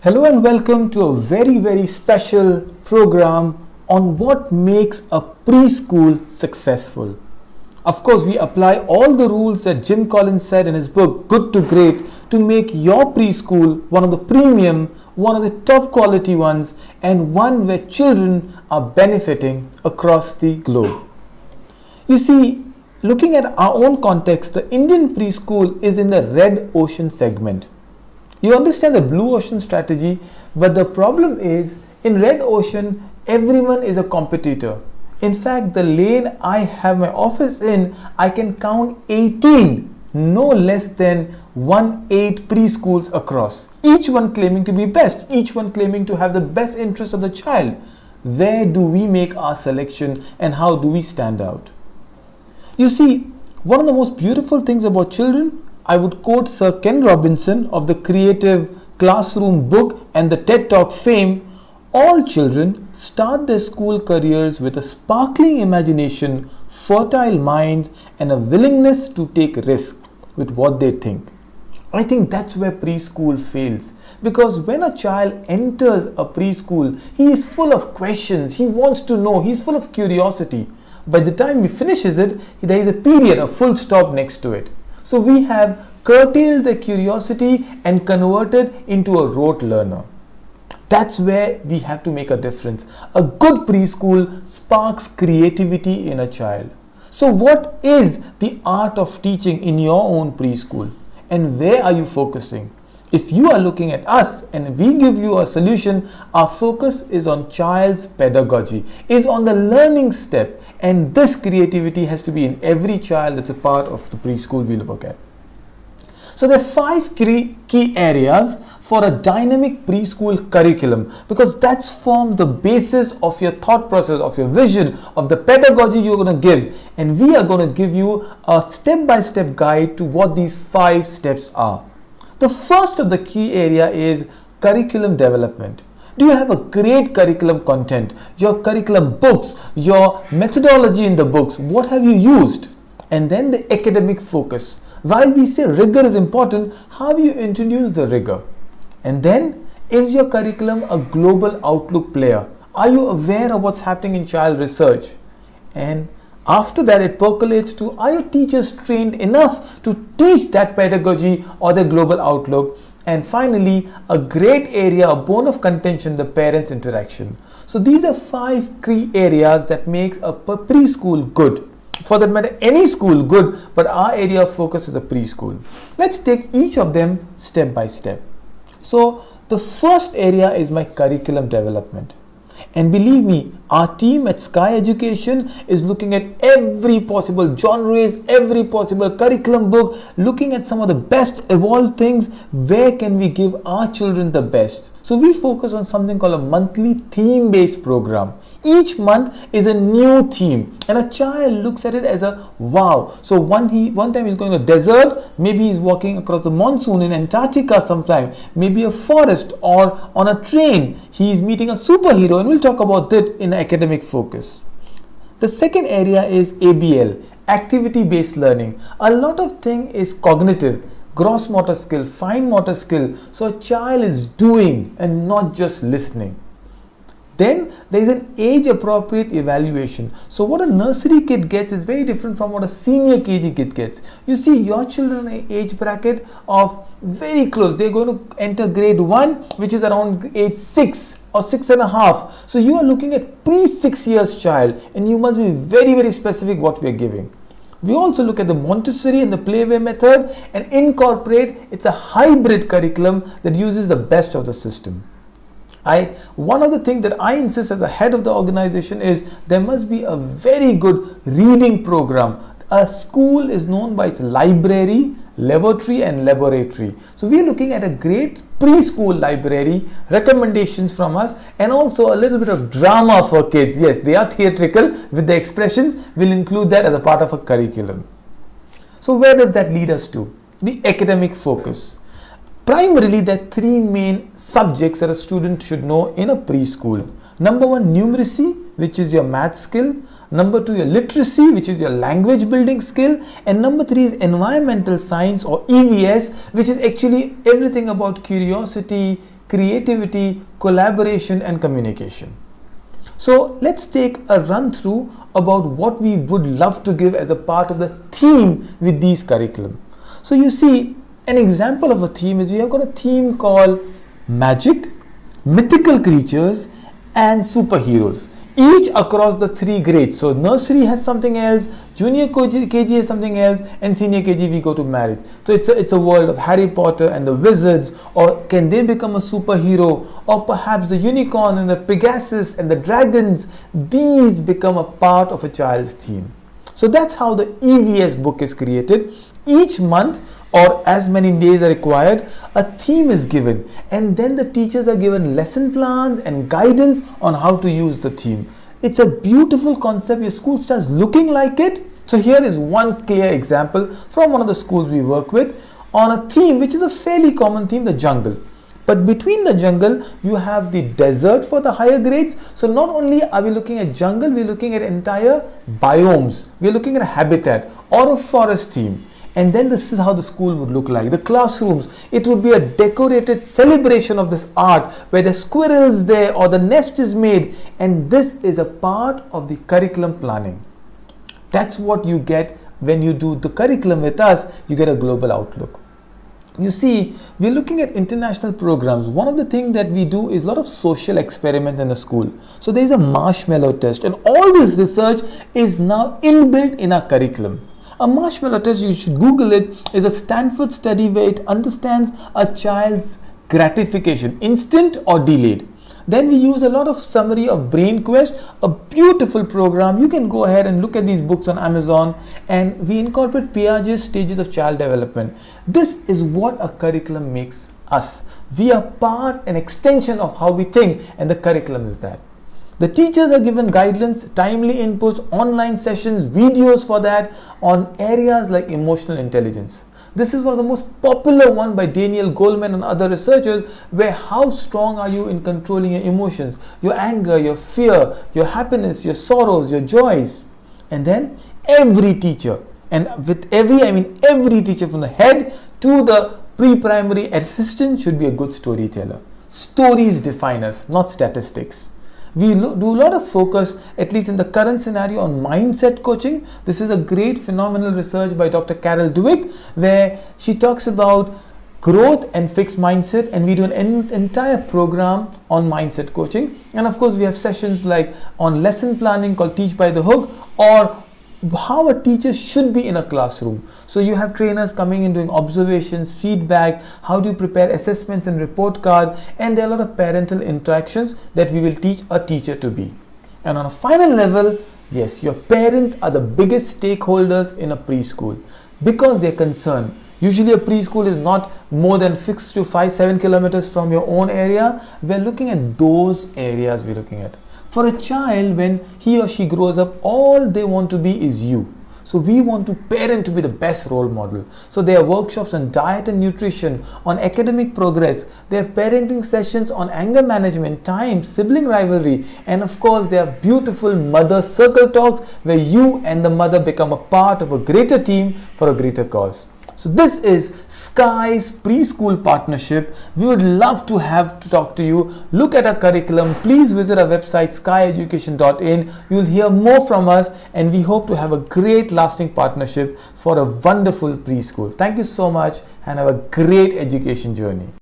Hello and welcome to a very special program on what makes a preschool successful. Of course, we apply all the rules that Jim Collins said in his book Good to Great to make your preschool one of the premium, one of the top quality ones, and one where children are benefiting across the globe. You see, looking at our own context, the Indian preschool is in the red ocean segment. You understand the blue ocean strategy, but the problem is in red ocean, everyone is a competitor. In fact, the lane I have my office in, I can count 18, no less than 18 preschools across. Each one claiming to be best, each one claiming to have the best interest of the child. Where do we make our selection and how do we stand out? You see, one of the most beautiful things about children, I would quote Sir Ken Robinson of the Creative Classroom book and the TED Talk fame, all children start their school careers with a sparkling imagination, fertile minds, and a willingness to take risks with what they think. I think that's where preschool fails, because when a child enters a preschool, he is full of questions, he wants to know, he's full of curiosity. By the time he finishes it, there is a period, a full stop next to it. So we have curtailed the curiosity and converted into a rote learner. That's where we have to make a difference. A good preschool sparks creativity in a child. So what is the art of teaching in your own preschool? And where are you focusing? If you are looking at us and we give you a solution, our focus is on child's pedagogy, is on the learning step. And this creativity has to be in every child that's a part of the preschool we look at. So there are 5 key areas for a dynamic preschool curriculum, because that's formed the basis of your thought process, of your vision, of the pedagogy you're going to give. And we are going to give you a step-by-step guide to what these 5 steps are. The first of the key area is curriculum development. Do you have a great curriculum content, your curriculum books, your methodology in the books? What have you used? And then the academic focus. While we say rigor is important, how have you introduced the rigor? And then, is your curriculum a global outlook player? Are you aware of what's happening in child research? And after that, it percolates to, are your teachers trained enough to teach that pedagogy or the global outlook? And finally, a great area, a bone of contention, the parents' interaction. So these are 5 key areas that makes a preschool good. For that matter, any school good, but our area of focus is a preschool. Let's take each of them step by step. So the first area is my curriculum development. And believe me, our team at Sky Education is looking at every possible genres, every possible curriculum book, looking at some of the best evolved things. Where can we give our children the best? So we focus on something called a monthly theme-based program. Each month is a new theme and a child looks at it as a wow. So one time he's going to a desert, maybe he's walking across the monsoon in Antarctica sometime, maybe a forest or on a train. He's meeting a superhero, and we'll talk about that in academic focus. The second area is ABL, activity-based learning. A lot of thing is cognitive, gross motor skill, fine motor skill. So a child is doing and not just listening. Then there is an age-appropriate evaluation. So what a nursery kid gets is very different from what a senior KG kid gets. You see, your children in an age bracket of very close. They're going to enter grade 1, which is around age 6 or 6.5. So you are looking at pre-6 years child, and you must be very specific what we are giving. We also look at the Montessori and the Playway method and incorporate. It's a hybrid curriculum that uses the best of the system. One of the things that I insist as a head of the organization is there must be a very good reading program. A school is known by its library, laboratory and laboratory. So we are looking at a great preschool library, recommendations from us, and also a little bit of drama for kids. Yes, they are theatrical with the expressions. We'll include that as a part of a curriculum. So where does that lead us to? The academic focus. Primarily, there are 3 main subjects that a student should know in a preschool. Number 1, numeracy, which is your math skill. Number 2, your literacy, which is your language building skill. And number 3 is environmental science or EVS, which is actually everything about curiosity, creativity, collaboration and communication. So let's take a run through about what we would love to give as a part of the theme with these curriculum. So you see, an example of a theme is we have got a theme called magic, mythical creatures and superheroes, each across the 3 grades. So nursery has something else, junior KG has something else, and senior KG we go to marriage. So it's a world of Harry Potter and the wizards, or can they become a superhero, or perhaps the unicorn and the Pegasus and the dragons. These become a part of a child's theme. So that's how the EVS book is created. Each month, or as many days are required, a theme is given, and then the teachers are given lesson plans and guidance on how to use the theme. It's a beautiful concept. Your school starts looking like it. So here is one clear example from one of the schools we work with on a theme which is a fairly common theme, the jungle. But between the jungle, you have the desert for the higher grades. So not only are we looking at jungle, we're looking at entire biomes. We're looking at a habitat or a forest theme. And then this is how the school would look like. The classrooms, it would be a decorated celebration of this art where the squirrels there or the nest is made. And this is a part of the curriculum planning. That's what you get when you do the curriculum with us. You get a global outlook. You see, we're looking at international programs. One of the things that we do is a lot of social experiments in the school. So there is a marshmallow test, and all this research is now inbuilt in our curriculum. A marshmallow test, you should Google it, is a Stanford study where it understands a child's gratification, instant or delayed. Then we use a lot of summary of Brain Quest, a beautiful program. You can go ahead and look at these books on Amazon, and we incorporate Piaget's stages of child development. This is what a curriculum makes us. We are part and extension of how we think, and the curriculum is that. The teachers are given guidelines, timely inputs, online sessions, videos for that on areas like emotional intelligence. This is one of the most popular one by Daniel Goleman and other researchers, where how strong are you in controlling your emotions, your anger, your fear, your happiness, your sorrows, your joys. And then every teacher, and with every, I mean every teacher from the head to the pre-primary assistant should be a good storyteller. Stories define us, not statistics. We do a lot of focus, at least in the current scenario, on mindset coaching. This is a great phenomenal research by Dr. Carol Dweck, where she talks about growth and fixed mindset, and we do an entire program on mindset coaching. And of course, we have sessions like on lesson planning called Teach by the Hook, or how a teacher should be in a classroom. So you have trainers coming in doing observations, feedback, how do you prepare assessments and report card, and there are a lot of parental interactions that we will teach a teacher to be. And on a final level, yes, your parents are the biggest stakeholders in a preschool because they're concerned. Usually a preschool is not more than 6 to 7 kilometers from your own area. We're looking at those areas we're looking at. For a child, when he or she grows up, all they want to be is you. So we want to parent to be the best role model. So there are workshops on diet and nutrition, on academic progress. There are parenting sessions on anger management, time, sibling rivalry. And of course, there are beautiful mother circle talks where you and the mother become a part of a greater team for a greater cause. So this is Sky's preschool partnership. We would love to talk to you. Look at our curriculum. Please visit our website skyeducation.in. You will hear more from us, and we hope to have a great lasting partnership for a wonderful preschool. Thank you so much, and have a great education journey.